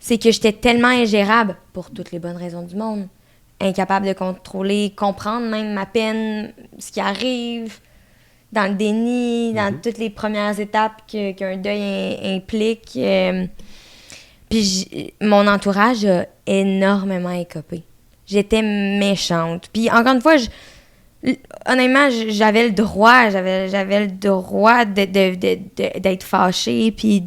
c'est que j'étais tellement ingérable, pour toutes les bonnes raisons du monde, incapable de contrôler, comprendre même ma peine, ce qui arrive, dans le déni, dans toutes les premières étapes qu'un deuil implique. Puis mon entourage a énormément écopé. J'étais méchante. Puis encore une fois, honnêtement, j'avais le droit, d'être fâchée, puis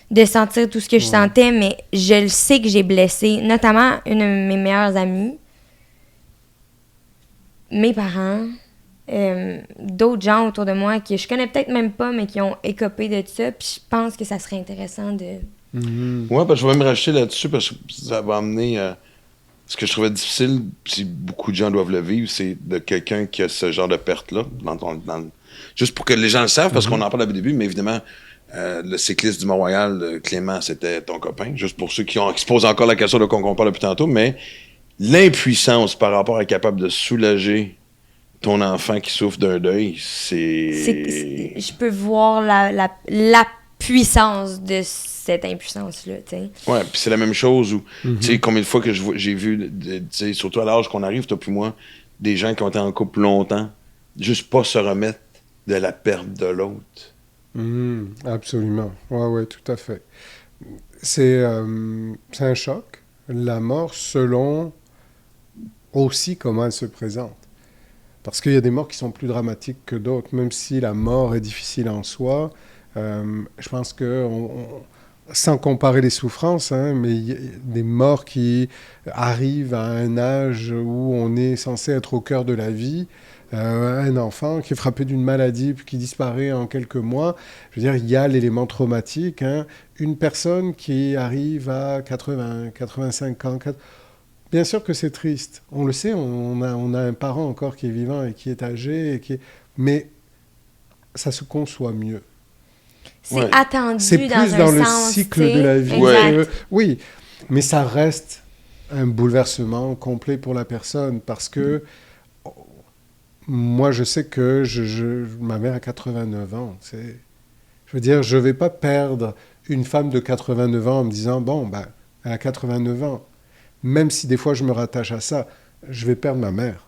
de sentir tout ce que je sentais, mais je le sais que j'ai blessé, notamment une de mes meilleures amies, mes parents, d'autres gens autour de moi que je connais peut-être même pas, mais qui ont écopé de ça, puis je pense que ça serait intéressant de... Ouais, je vais même racheter là-dessus parce que ça va amener... ce que je trouvais difficile, si beaucoup de gens doivent le vivre, c'est de quelqu'un qui a ce genre de perte-là. Juste pour que les gens le savent, parce qu'on en parle au début, mais évidemment, le cycliste du Mont-Royal, Clément, c'était ton copain. Juste pour ceux qui se posent encore la question qu'on parle depuis tantôt, mais l'impuissance par rapport à être capable de soulager ton enfant qui souffre d'un deuil, Je peux voir la puissance de cette impuissance-là, tu sais. Ouais, puis c'est la même chose où, tu sais, combien de fois que j'ai vu, tu sais, surtout à l'âge qu'on arrive, toi puis moi, des gens qui ont été en couple longtemps, juste pas se remettre de la perte de l'autre. Absolument. Ouais, tout à fait. C'est un choc, la mort, selon aussi comment elle se présente. Parce qu'il y a des morts qui sont plus dramatiques que d'autres, même si la mort est difficile en soi. Je pense que, sans comparer les souffrances, mais il y a des morts qui arrivent à un âge où on est censé être au cœur de la vie. Un enfant qui est frappé d'une maladie puis qui disparaît en quelques mois, je veux dire, il y a l'élément traumatique. Une personne qui arrive à 80, 85 ans, bien sûr que c'est triste. On le sait, on a un parent encore qui est vivant et qui est âgé, mais ça se conçoit mieux. C'est attendu c'est plus dans le sens, cycle de la vie. Oui, mais ça reste un bouleversement complet pour la personne parce que moi, je sais que ma mère a 89 ans. Je veux dire, je ne vais pas perdre une femme de 89 ans en me disant, elle a 89 ans. Même si des fois je me rattache à ça, je vais perdre ma mère.